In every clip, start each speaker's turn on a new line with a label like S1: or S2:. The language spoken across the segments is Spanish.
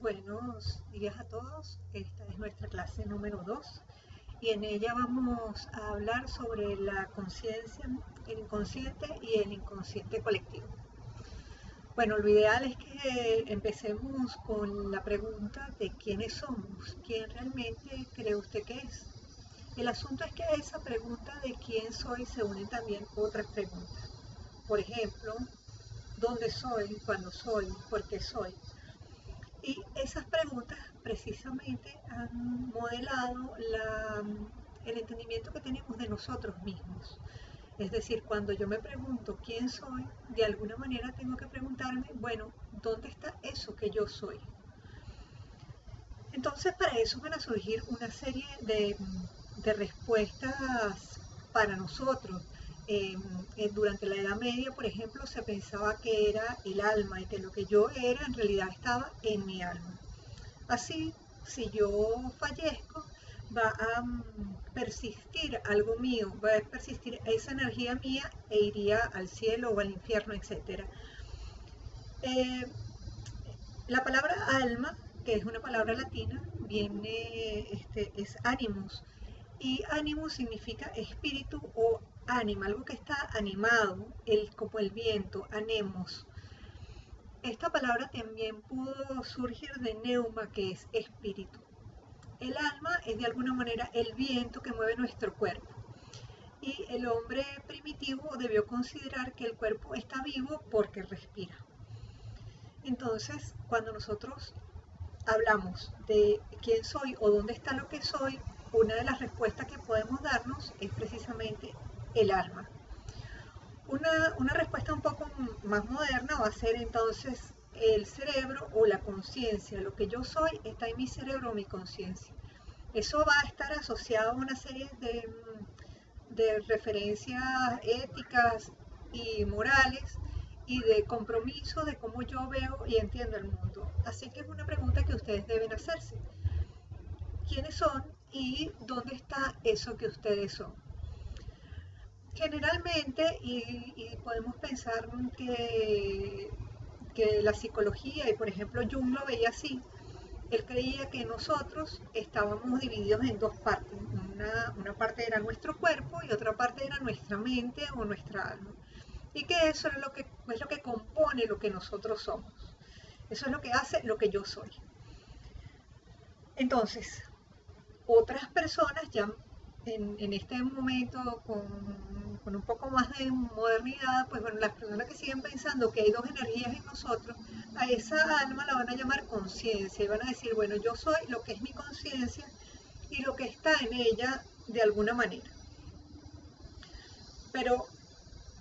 S1: Buenos días a todos. Esta es nuestra clase número 2 y en ella vamos a hablar sobre la conciencia, el inconsciente y el inconsciente colectivo. Bueno, lo ideal es que empecemos con la pregunta de quiénes somos, quién realmente cree usted que es. El asunto es que a esa pregunta de quién soy se unen también otras preguntas. Por ejemplo, ¿dónde soy? ¿Cuándo soy? ¿Por qué soy? Y esas preguntas precisamente han modelado el entendimiento que tenemos de nosotros mismos. Es decir, cuando yo me pregunto quién soy, de alguna manera tengo que preguntarme, bueno, ¿dónde está eso que yo soy? Entonces, para eso van a surgir una serie de respuestas para nosotros. Durante la Edad Media, por ejemplo, se pensaba que era el alma y que lo que yo era en realidad estaba en mi alma. Así, si yo fallezco, va a persistir algo mío, va a persistir esa energía mía e iría al cielo o al infierno, etc. Eh, la palabra alma, que es una palabra latina, es animus, y animus significa espíritu o ánima, algo que está animado, como el viento, anemos. Esta palabra también pudo surgir de neuma, que es espíritu. El alma es de alguna manera el viento que mueve nuestro cuerpo. Y el hombre primitivo debió considerar que el cuerpo está vivo porque respira. Entonces, cuando nosotros hablamos de quién soy o dónde está lo que soy, una de las respuestas que podemos darnos es precisamente el alma. Una respuesta un poco más moderna va a ser entonces el cerebro o la conciencia. Lo que yo soy está en mi cerebro o mi conciencia. Eso va a estar asociado a una serie de referencias éticas y morales y de compromiso de cómo yo veo y entiendo el mundo. Así que es una pregunta que ustedes deben hacerse. ¿Quiénes son y dónde está eso que ustedes son? Generalmente, y podemos pensar que la psicología, y por ejemplo Jung lo veía así, él creía que nosotros estábamos divididos en dos partes. Una parte era nuestro cuerpo y otra parte era nuestra mente o nuestra alma. Y que eso es lo que compone lo que nosotros somos. Eso es lo que hace lo que yo soy. Entonces, otras personas ya en este momento con un poco más de modernidad, pues bueno, las personas que siguen pensando que hay dos energías en nosotros, a esa alma la van a llamar conciencia y van a decir, bueno, yo soy lo que es mi conciencia y lo que está en ella de alguna manera. Pero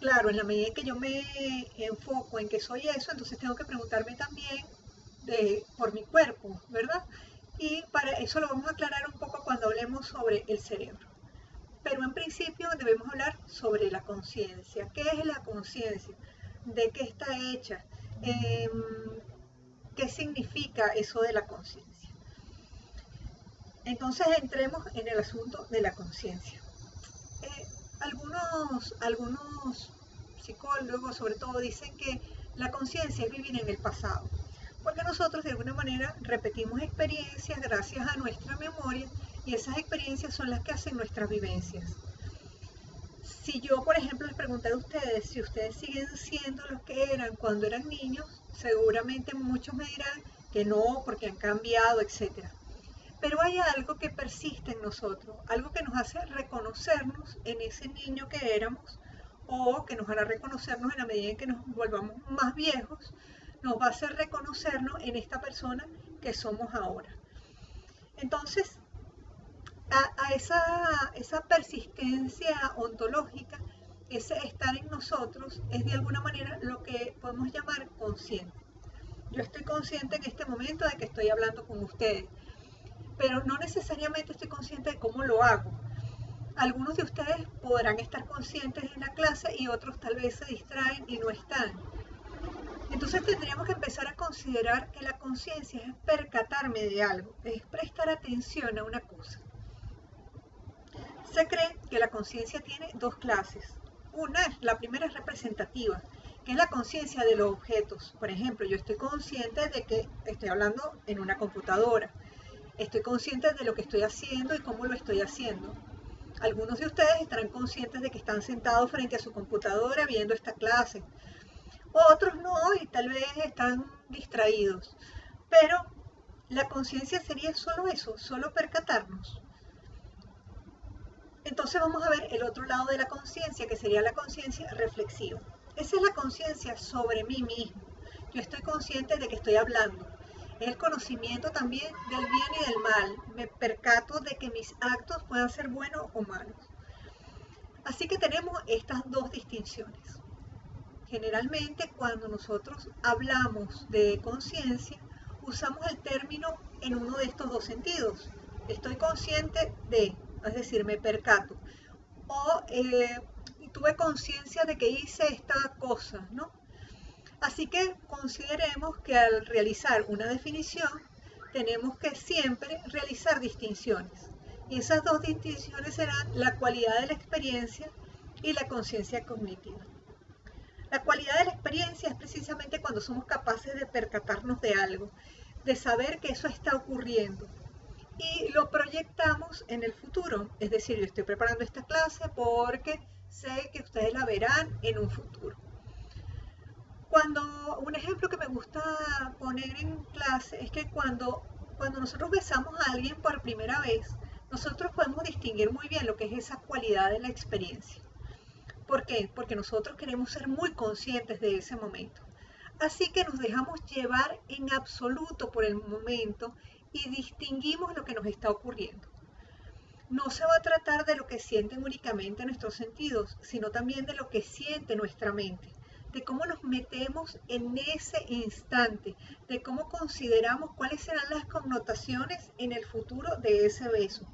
S1: claro, en la medida en que yo me enfoco en que soy eso, entonces tengo que preguntarme también por mi cuerpo, ¿verdad? Y para eso lo vamos a aclarar un poco cuando hablemos sobre el cerebro. Pero en principio debemos hablar sobre la conciencia. ¿Qué es la conciencia? ¿De qué está hecha? Eh, ¿Qué significa eso de la conciencia? Entonces entremos en el asunto de la conciencia. Algunos psicólogos sobre todo dicen que la conciencia es vivir en el pasado, porque nosotros de alguna manera repetimos experiencias gracias a nuestra memoria y esas experiencias son las que hacen nuestras vivencias. Si yo, por ejemplo, les pregunté a ustedes si ustedes siguen siendo los que eran cuando eran niños, seguramente muchos me dirán que no, porque han cambiado, etc. Pero hay algo que persiste en nosotros, algo que nos hace reconocernos en ese niño que éramos o que nos hará reconocernos en la medida en que nos volvamos más viejos, nos va a hacer reconocernos en esta persona que somos ahora. Entonces, a esa persistencia ontológica, ese estar en nosotros, es de alguna manera lo que podemos llamar consciente. Yo estoy consciente en este momento de que estoy hablando con ustedes, pero no necesariamente estoy consciente de cómo lo hago. Algunos de ustedes podrán estar conscientes en la clase y otros tal vez se distraen y no están. Entonces tendríamos que empezar a considerar que la conciencia es percatarme de algo, es prestar atención a una cosa. Se cree que la conciencia tiene dos clases. La primera es representativa, que es la conciencia de los objetos. Por ejemplo, yo estoy consciente de que estoy hablando en una computadora. Estoy consciente de lo que estoy haciendo y cómo lo estoy haciendo. Algunos de ustedes estarán conscientes de que están sentados frente a su computadora viendo esta clase. Otros no y tal vez están distraídos. Pero la conciencia sería solo eso, solo percatarnos. Entonces vamos a ver el otro lado de la conciencia, que sería la conciencia reflexiva. Esa es la conciencia sobre mí mismo. Yo estoy consciente de que estoy hablando. Es el conocimiento también del bien y del mal. Me percato de que mis actos puedan ser buenos o malos. Así que tenemos estas dos distinciones. Generalmente cuando nosotros hablamos de conciencia, usamos el término en uno de estos dos sentidos. Estoy consciente de, es decir, me percato. O tuve conciencia de que hice esta cosa, ¿no? Así que consideremos que al realizar una definición, tenemos que siempre realizar distinciones. Y esas dos distinciones serán la cualidad de la experiencia y la conciencia cognitiva. La cualidad de la experiencia es precisamente cuando somos capaces de percatarnos de algo, de saber que eso está ocurriendo y lo proyectamos en el futuro. Es decir, yo estoy preparando esta clase porque sé que ustedes la verán en un futuro. Un ejemplo que me gusta poner en clase es que cuando nosotros besamos a alguien por primera vez, nosotros podemos distinguir muy bien lo que es esa cualidad de la experiencia. ¿Por qué? Porque nosotros queremos ser muy conscientes de ese momento. Así que nos dejamos llevar en absoluto por el momento y distinguimos lo que nos está ocurriendo. No se va a tratar de lo que sienten únicamente nuestros sentidos, sino también de lo que siente nuestra mente, de cómo nos metemos en ese instante, de cómo consideramos cuáles serán las connotaciones en el futuro de ese beso,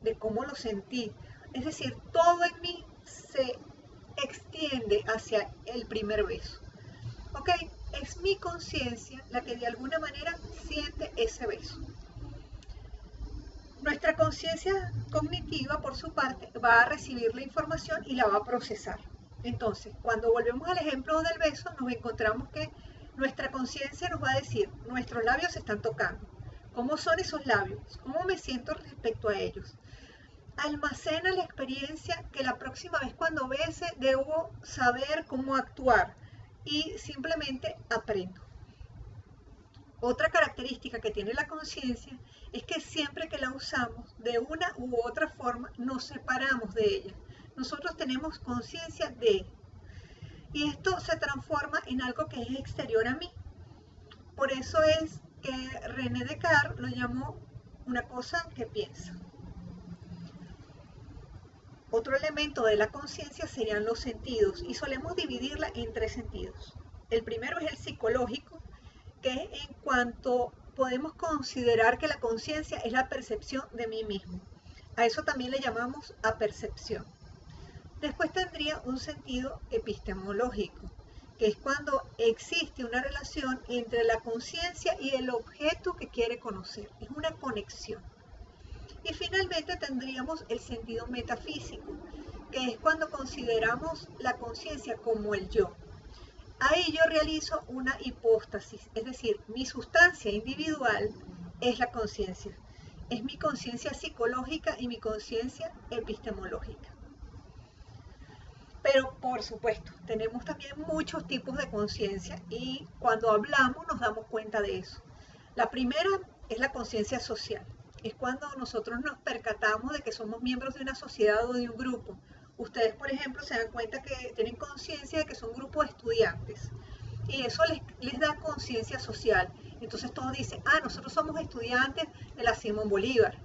S1: de cómo lo sentí. Es decir, todo en mí se extiende hacia el primer beso. ¿Ok? Es mi conciencia la que de alguna manera siente ese beso. Nuestra conciencia cognitiva, por su parte, va a recibir la información y la va a procesar. Entonces, cuando volvemos al ejemplo del beso, nos encontramos que nuestra conciencia nos va a decir, nuestros labios se están tocando. ¿Cómo son esos labios? ¿Cómo me siento respecto a ellos? Almacena la experiencia que la próxima vez cuando bese debo saber cómo actuar y simplemente aprendo. Otra característica que tiene la conciencia es que siempre que la usamos de una u otra forma nos separamos de ella. Nosotros tenemos conciencia de, y esto se transforma en algo que es exterior a mí. Por eso es que René Descartes lo llamó una cosa que piensa. Otro elemento de la conciencia serían los sentidos y solemos dividirla en tres sentidos. El primero es el psicológico, que es en cuanto podemos considerar que la conciencia es la percepción de mí mismo. A eso también le llamamos apercepción. Después tendría un sentido epistemológico, que es cuando existe una relación entre la conciencia y el objeto que quiere conocer. Es una conexión. Y finalmente tendríamos el sentido metafísico, que es cuando consideramos la conciencia como el yo. Ahí yo realizo una hipóstasis, es decir, mi sustancia individual es la conciencia. Es mi conciencia psicológica y mi conciencia epistemológica. Pero por supuesto, tenemos también muchos tipos de conciencia y cuando hablamos nos damos cuenta de eso. La primera es la conciencia social. Es cuando nosotros nos percatamos de que somos miembros de una sociedad o de un grupo. Ustedes, por ejemplo, se dan cuenta que tienen conciencia de que son un grupo de estudiantes y eso les da conciencia social. Entonces todos dicen, nosotros somos estudiantes de la Simón Bolívar.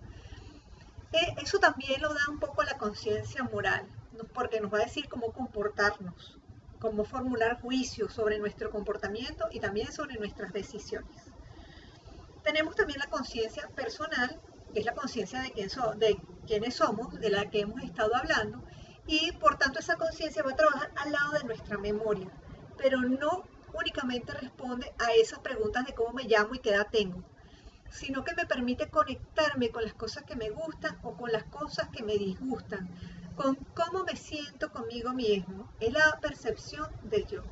S1: Eso también lo da un poco la conciencia moral, ¿no? Porque nos va a decir cómo comportarnos, cómo formular juicios sobre nuestro comportamiento y también sobre nuestras decisiones. Tenemos también la conciencia personal, que es la conciencia de quiénes somos, de la que hemos estado hablando, y por tanto esa conciencia va a trabajar al lado de nuestra memoria, pero no únicamente responde a esas preguntas de cómo me llamo y qué edad tengo, sino que me permite conectarme con las cosas que me gustan o con las cosas que me disgustan, con cómo me siento conmigo mismo. Es la percepción del yo.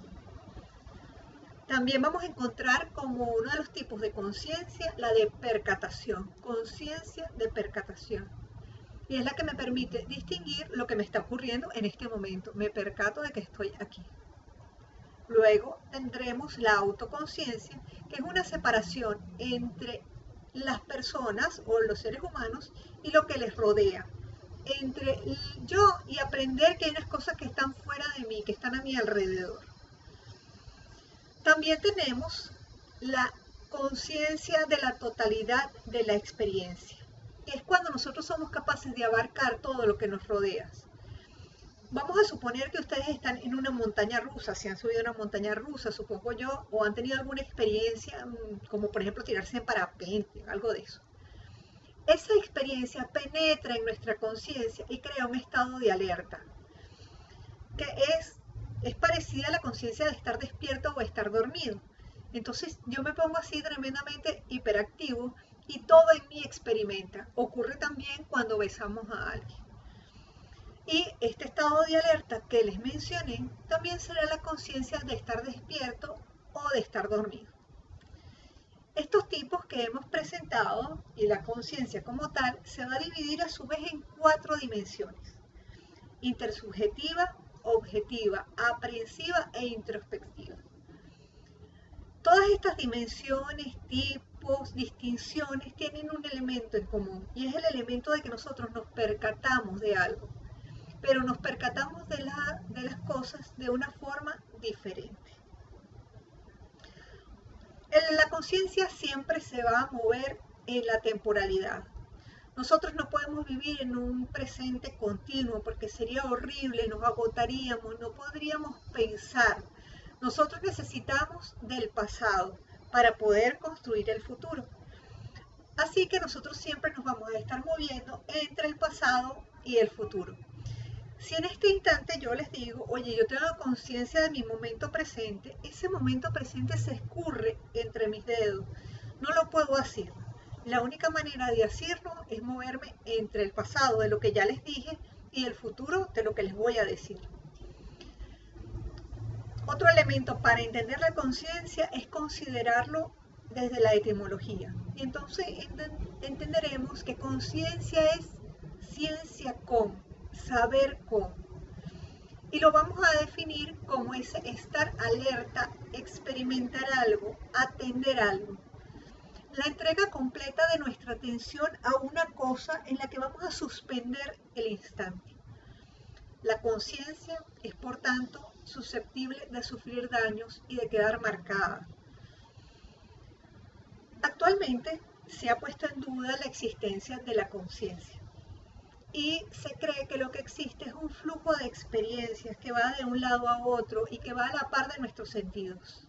S1: También vamos a encontrar como uno de los tipos de conciencia la de percatación, conciencia de percatación. Y es la que me permite distinguir lo que me está ocurriendo en este momento. Me percato de que estoy aquí. Luego tendremos la autoconciencia, que es una separación entre las personas o los seres humanos y lo que les rodea. Entre yo y aprender que hay unas cosas que están fuera de mí, que están a mi alrededor. También tenemos la conciencia de la totalidad de la experiencia. Es cuando nosotros somos capaces de abarcar todo lo que nos rodea. Vamos a suponer que ustedes están en una montaña rusa, si han subido a una montaña rusa, supongo yo, o han tenido alguna experiencia, como por ejemplo tirarse en parapente, algo de eso. Esa experiencia penetra en nuestra conciencia y crea un estado de alerta, que es parecida a la conciencia de estar despierto o estar dormido. Entonces yo me pongo así tremendamente hiperactivo y todo en mí experimenta. Ocurre también cuando besamos a alguien. Y este estado de alerta que les mencioné también será la conciencia de estar despierto o de estar dormido. Estos tipos que hemos presentado y la conciencia como tal se va a dividir a su vez en 4 dimensiones: intersubjetiva, objetiva, aprehensiva e introspectiva. Todas estas dimensiones, tipos, distinciones tienen un elemento en común y es el elemento de que nosotros nos percatamos de algo, pero nos percatamos de las cosas de una forma diferente. La conciencia siempre se va a mover en la temporalidad. Nosotros no podemos vivir en un presente continuo porque sería horrible, nos agotaríamos, no podríamos pensar. Nosotros necesitamos del pasado para poder construir el futuro. Así que nosotros siempre nos vamos a estar moviendo entre el pasado y el futuro. Si en este instante yo les digo, oye, yo tengo conciencia de mi momento presente, ese momento presente se escurre entre mis dedos. No lo puedo hacer. La única manera de hacerlo es moverme entre el pasado de lo que ya les dije y el futuro de lo que les voy a decir. Otro elemento para entender la conciencia es considerarlo desde la etimología. Y entonces entenderemos que conciencia es ciencia con, saber con. Y lo vamos a definir como ese estar alerta, experimentar algo, atender algo. La entrega completa de nuestra atención a una cosa en la que vamos a suspender el instante. La conciencia es, por tanto, susceptible de sufrir daños y de quedar marcada. Actualmente se ha puesto en duda la existencia de la conciencia y se cree que lo que existe es un flujo de experiencias que va de un lado a otro y que va a la par de nuestros sentidos.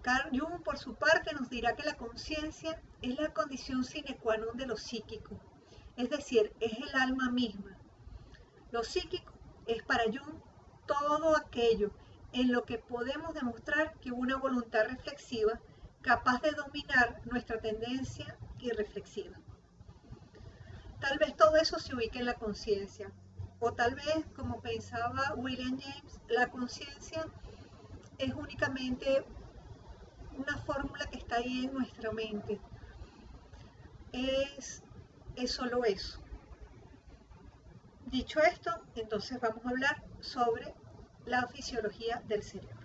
S1: Carl Jung, por su parte, nos dirá que la conciencia es la condición sine qua non de lo psíquico, es decir, es el alma misma. Lo psíquico es para Jung todo aquello en lo que podemos demostrar que hubo una voluntad reflexiva capaz de dominar nuestra tendencia irreflexiva. Tal vez todo eso se ubique en la conciencia, o tal vez, como pensaba William James, la conciencia es únicamente una fórmula que está ahí en nuestra mente. Es solo eso. Dicho esto, entonces vamos a hablar sobre la fisiología del cerebro.